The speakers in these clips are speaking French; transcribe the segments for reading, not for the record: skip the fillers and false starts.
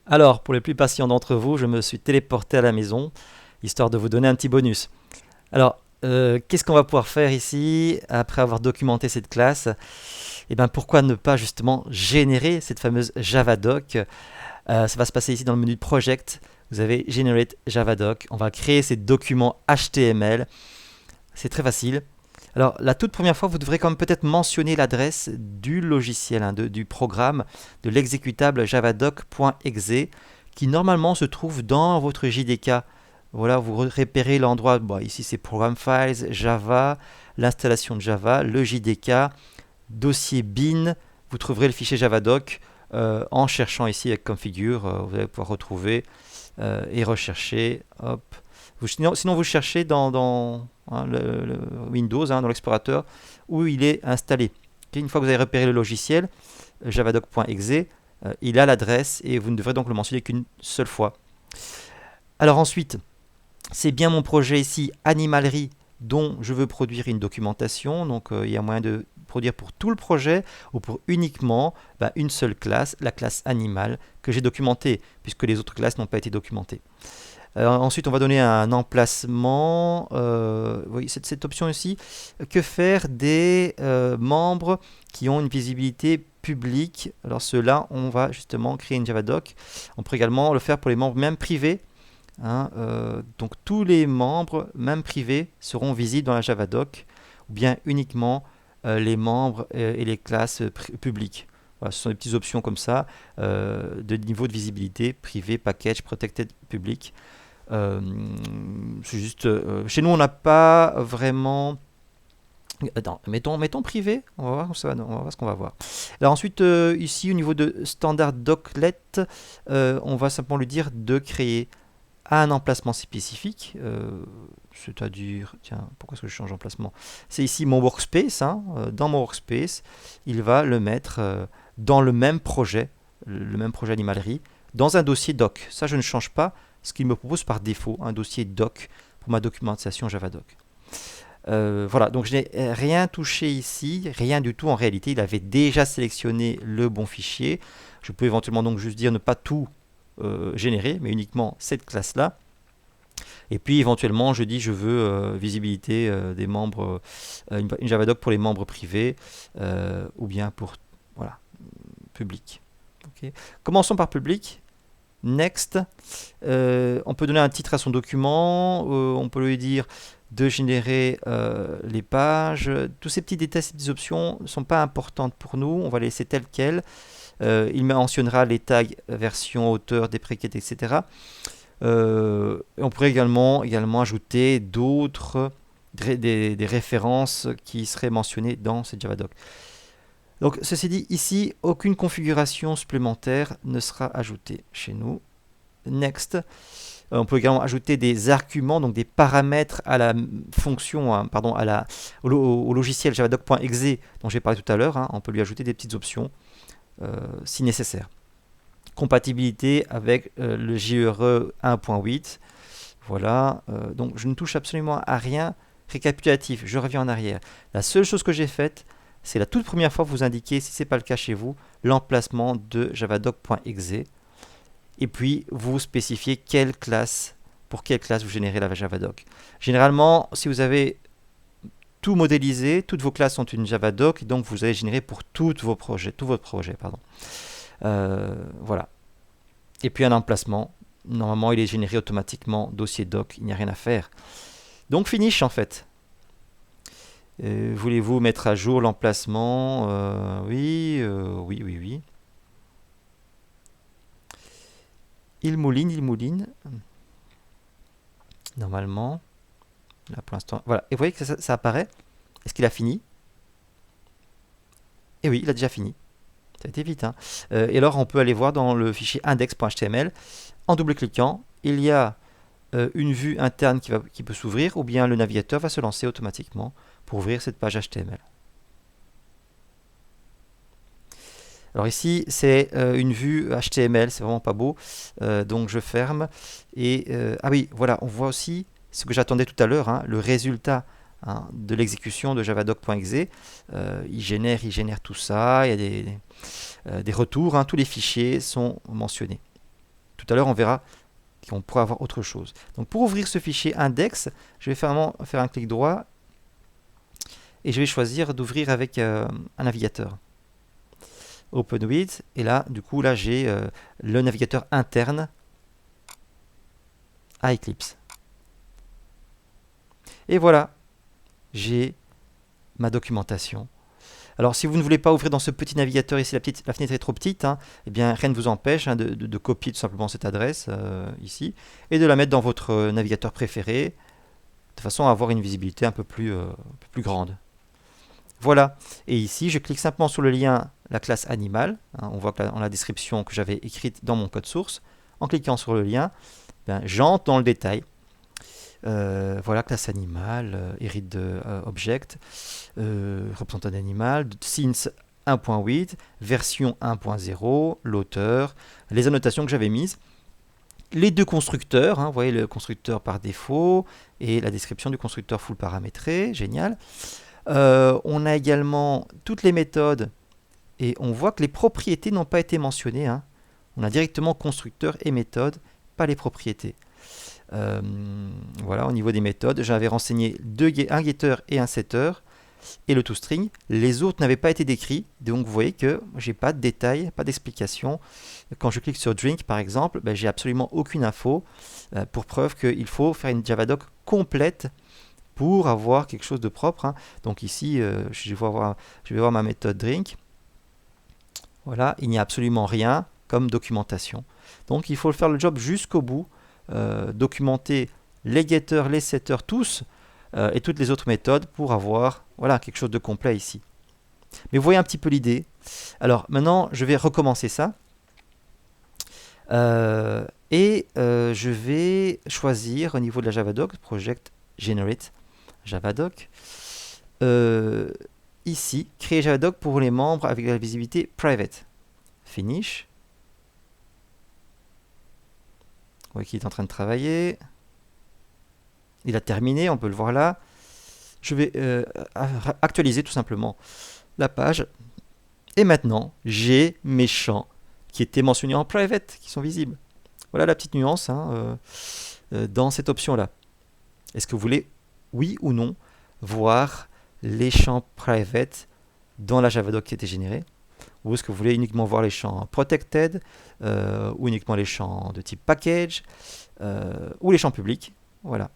Alors, pour les plus patients d'entre vous, je me suis téléporté à la maison, histoire de vous donner un petit bonus. Alors, qu'est-ce qu'on va pouvoir faire ici, après avoir documenté cette classe? Eh bien, pourquoi ne pas justement générer cette fameuse Javadoc? Ça va se passer ici dans le menu Project. Vous avez Generate Javadoc. On va créer ces documents HTML. C'est très facile. Alors, la toute première fois, vous devrez quand même peut-être mentionner l'adresse du logiciel, du programme, de l'exécutable javadoc.exe, qui normalement se trouve dans votre JDK. Voilà, vous repérez l'endroit, bon, ici c'est Program Files, Java, l'installation de Java, le JDK, dossier bin, vous trouverez le fichier Javadoc en cherchant ici avec configure, vous allez pouvoir retrouver et rechercher, hop, sinon, vous cherchez dans le Windows, dans l'explorateur, où il est installé. Okay, une fois que vous avez repéré le logiciel, javadoc.exe, il a l'adresse et vous ne devrez donc le mentionner qu'une seule fois. Alors ensuite, c'est bien mon projet ici, Animalerie, dont je veux produire une documentation. Donc il y a moyen de produire pour tout le projet ou pour uniquement une seule classe, la classe animale, que j'ai documentée, puisque les autres classes n'ont pas été documentées. Ensuite, on va donner un emplacement. Oui, cette option ici. Que faire des membres qui ont une visibilité publique? Alors ceux-là, on va justement créer une Javadoc. On peut également le faire pour les membres même privés. Donc tous les membres, même privés, seront visibles dans la Javadoc, ou bien uniquement les membres et les classes publiques. Voilà, ce sont des petites options comme ça, de niveau de visibilité, privé, package, protected, public. C'est juste, chez nous, on n'a pas vraiment. Attends, mettons privé, on va voir, ça, on va voir ce qu'on va voir. Alors ensuite, ici, au niveau de standard doclet, on va simplement lui dire de créer un emplacement spécifique, c'est-à-dire, tiens, pourquoi est-ce que je change d'emplacement? C'est ici mon workspace, dans mon workspace, il va le mettre dans le même projet animalerie, dans un dossier doc. Ça, je ne change pas, ce qu'il me propose par défaut, un dossier doc pour ma documentation Javadoc. Voilà, donc je n'ai rien touché ici, rien du tout en réalité, il avait déjà sélectionné le bon fichier. Je peux éventuellement donc juste dire ne pas tout générer, mais uniquement cette classe-là. Et puis éventuellement, je dis je veux visibilité des membres, une Javadoc pour les membres privés ou bien pour voilà, public. Okay. Commençons par public. Next. On peut donner un titre à son document. On peut lui dire de générer les pages. Tous ces petits détails, ces petites options ne sont pas importantes pour nous. On va les laisser telles quelles. Il mentionnera les tags version, auteur, déprecate, etc. On pourrait également ajouter d'autres des références qui seraient mentionnées dans cette Javadoc. Donc, ceci dit, ici, aucune configuration supplémentaire ne sera ajoutée chez nous. Next. On peut également ajouter des arguments, donc des paramètres à la fonction, pardon, au logiciel javadoc.exe dont j'ai parlé tout à l'heure. On peut lui ajouter des petites options si nécessaire. Compatibilité avec le JRE 1.8. Voilà. Donc, je ne touche absolument à rien. Récapitulatif, je reviens en arrière. La seule chose que j'ai faite, c'est la toute première fois que vous indiquez, si ce n'est pas le cas chez vous, l'emplacement de javadoc.exe. Et puis, vous spécifiez pour quelle classe vous générez la Javadoc. Généralement, si vous avez tout modélisé, toutes vos classes sont une Javadoc, donc vous allez générer pour tout votre projet. Voilà. Et puis un emplacement. Normalement, il est généré automatiquement, dossier doc, il n'y a rien à faire. Donc, finish en fait. Voulez-vous mettre à jour l'emplacement? Oui. Il mouline. Normalement. Là pour l'instant. Voilà. Et vous voyez que ça apparaît. Est-ce qu'il a fini? Et oui, il a déjà fini. Ça a été vite. Et alors, on peut aller voir dans le fichier index.html. En double-cliquant, il y a une vue interne qui peut s'ouvrir, ou bien le navigateur va se lancer automatiquement pour ouvrir cette page HTML. Alors ici, c'est une vue HTML, c'est vraiment pas beau. Donc je ferme. Et ah oui, voilà, on voit aussi ce que j'attendais tout à l'heure, le résultat de l'exécution de javadoc.exe. Il génère tout ça, il y a des retours, tous les fichiers sont mentionnés. tout à l'heure, on verra qu'on pourrait avoir autre chose. Donc pour ouvrir ce fichier index, je vais faire un clic droit et je vais choisir d'ouvrir avec un navigateur. Open with, et là, du coup, là j'ai le navigateur interne à Eclipse. Et voilà, j'ai ma documentation. Alors, si vous ne voulez pas ouvrir dans ce petit navigateur ici, la fenêtre est trop petite, hein, eh bien, rien ne vous empêche de copier tout simplement cette adresse ici et de la mettre dans votre navigateur préféré de façon à avoir une visibilité un peu plus grande. Voilà. Et ici, je clique simplement sur le lien, la classe animal. Hein, on voit que dans la description que j'avais écrite dans mon code source, en cliquant sur le lien, j'entre dans le détail. Voilà, classe animal, init object, représentant d'animal, since 1.8, version 1.0, l'auteur, les annotations que j'avais mises, les deux constructeurs, hein, vous voyez le constructeur par défaut et la description du constructeur full paramétré, génial. On a également toutes les méthodes et on voit que les propriétés n'ont pas été mentionnées. Hein. On a directement constructeur et méthode, pas les propriétés. Voilà, au niveau des méthodes, j'avais renseigné un getter et un setter et le toString. Les autres n'avaient pas été décrits, donc vous voyez que j'ai pas de détails, pas d'explication. Quand je clique sur drink par exemple, j'ai absolument aucune info, pour preuve qu'il faut faire une Javadoc complète pour avoir quelque chose de propre. Hein. Donc ici, je vais voir ma méthode drink. Voilà, il n'y a absolument rien comme documentation. Donc il faut faire le job jusqu'au bout. Documenter les getters, les setters, tous et toutes les autres méthodes pour avoir quelque chose de complet ici. Mais vous voyez un petit peu l'idée. Alors maintenant, je vais recommencer ça. Je vais choisir au niveau de la Javadoc, Project Generate Javadoc. Ici, créer Javadoc pour les membres avec la visibilité private. Finish. Vous voyez qu'il est en train de travailler. Il a terminé, on peut le voir là. Je vais actualiser tout simplement la page. Et maintenant, j'ai mes champs qui étaient mentionnés en private, qui sont visibles. Voilà la petite nuance dans cette option-là. Est-ce que vous voulez, oui ou non, voir les champs private dans la Javadoc qui a été générée? Ou est-ce que vous voulez uniquement voir les champs protected, ou uniquement les champs de type package, ou les champs publics? Voilà.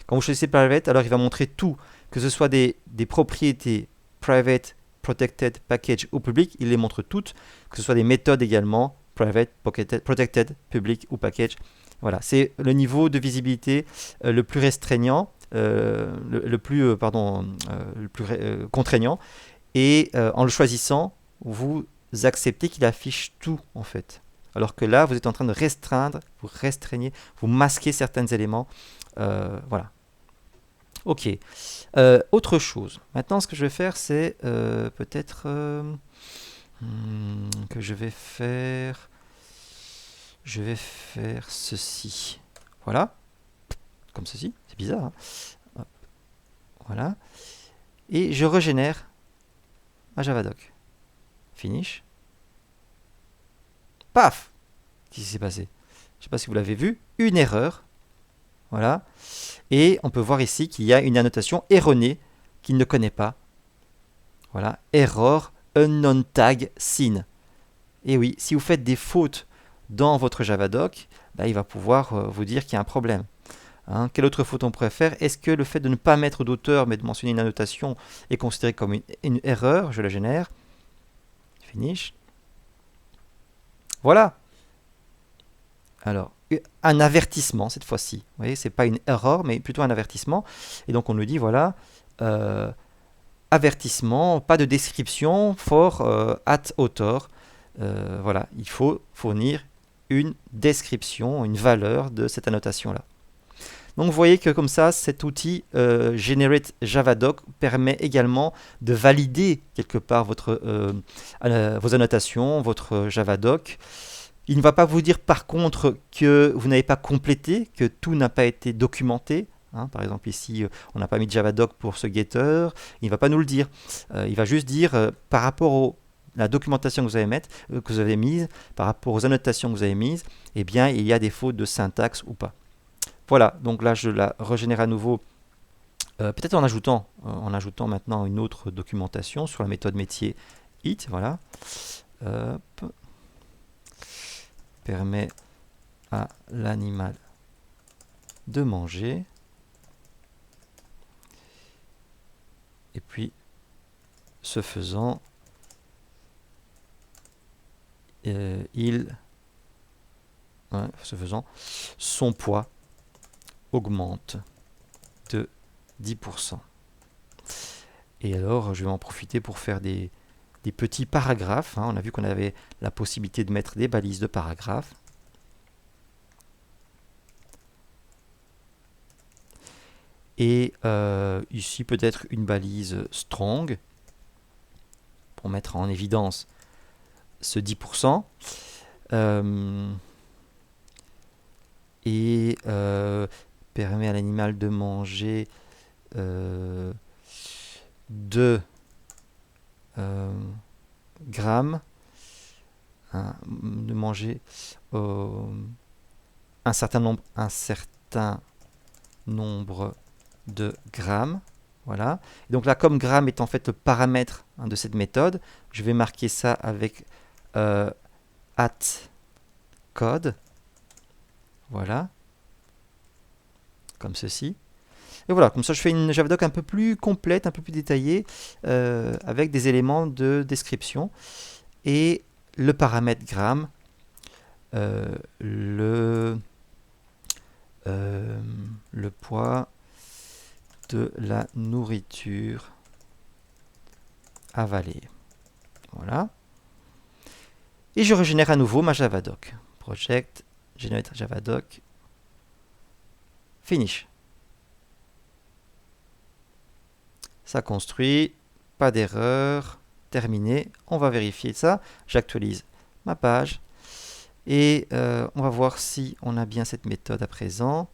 Quand vous choisissez private, alors il va montrer tout, que ce soit des propriétés private, protected, package ou public, il les montre toutes, que ce soit des méthodes également, private, protected, public ou package. Voilà, c'est le niveau de visibilité le plus restreignant, le plus contraignant. Et en le choisissant, vous acceptez qu'il affiche tout en fait. Alors que là, vous êtes en train de restreindre, vous restreignez, vous masquez certains éléments. Voilà. Ok. Autre chose. Maintenant, ce que je vais faire, c'est peut-être que je vais faire ceci. Voilà. Comme ceci. C'est bizarre. Hein. Hop. Voilà. Et je régénère ma Javadoc. Finish. Paf! Qu'est-ce qui s'est passé? Je ne sais pas si vous l'avez vu. Une erreur. Voilà. Et on peut voir ici qu'il y a une annotation erronée qu'il ne connaît pas. Voilà. Error unknown tag seen. Et oui, si vous faites des fautes dans votre Javadoc, il va pouvoir vous dire qu'il y a un problème. Hein, quelle autre faute on pourrait faire? Est-ce que le fait de ne pas mettre d'auteur mais de mentionner une annotation est considéré comme une erreur? Je la génère. Finish. Voilà. Alors, un avertissement cette fois-ci. Vous voyez, c'est pas une erreur, mais plutôt un avertissement. Et donc, on nous dit, voilà, avertissement, pas de description for at author. Voilà, il faut fournir une description, une valeur de cette annotation-là. Donc vous voyez que comme ça, cet outil Generate Javadoc permet également de valider quelque part vos annotations, votre Javadoc. Il ne va pas vous dire par contre que vous n'avez pas complété, que tout n'a pas été documenté. Hein, par exemple ici, on n'a pas mis de Javadoc pour ce getter. Il ne va pas nous le dire. Il va juste dire par rapport la documentation que vous avez, que vous avez mise, par rapport aux annotations que vous avez mises, eh bien, il y a des fautes de syntaxe ou pas. Voilà, donc là, je la régénère à nouveau, peut-être en ajoutant maintenant une autre documentation sur la méthode métier it, voilà. Hop. Permet à l'animal de manger. Et puis, ce faisant, son poids augmente de 10%. Et alors, je vais en profiter pour faire des petits paragraphes. On a vu qu'on avait la possibilité de mettre des balises de paragraphes. Et ici, peut-être une balise strong pour mettre en évidence ce 10%. Et permet à l'animal de manger 2 grammes, de manger un certain nombre de grammes. Voilà. Et donc là, comme gramme est en fait le paramètre de cette méthode, je vais marquer ça avec @code. Voilà. Comme ceci. Et voilà, comme ça je fais une Javadoc un peu plus complète, un peu plus détaillée, avec des éléments de description. Et le paramètre gramme, le poids de la nourriture avalée. Voilà. Et je régénère à nouveau ma Javadoc. Project, generate Javadoc, finish. Ça construit, pas d'erreur, terminé. On va vérifier ça. J'actualise ma page. Et on va voir si on a bien cette méthode à présent.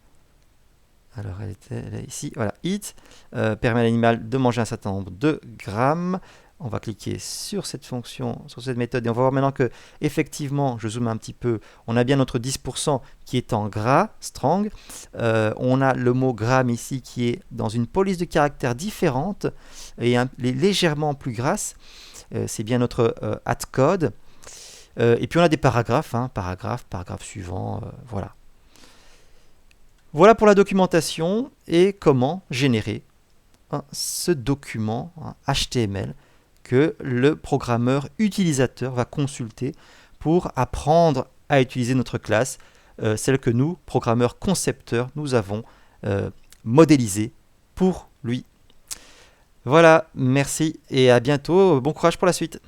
Alors elle est ici. Voilà, it permet à l'animal de manger un certain nombre de grammes. On va cliquer sur cette fonction, sur cette méthode, et on va voir maintenant que, effectivement, je zoome un petit peu, on a bien notre 10% qui est en gras, strong. On a le mot gramme ici qui est dans une police de caractères différente et légèrement plus grasse. C'est bien notre @code. Et puis on a des paragraphes, paragraphe suivant, voilà. Voilà pour la documentation et comment générer ce document HTML que le programmeur utilisateur va consulter pour apprendre à utiliser notre classe, celle que nous, programmeurs concepteurs, nous avons modélisée pour lui. Voilà, merci et à bientôt. Bon courage pour la suite.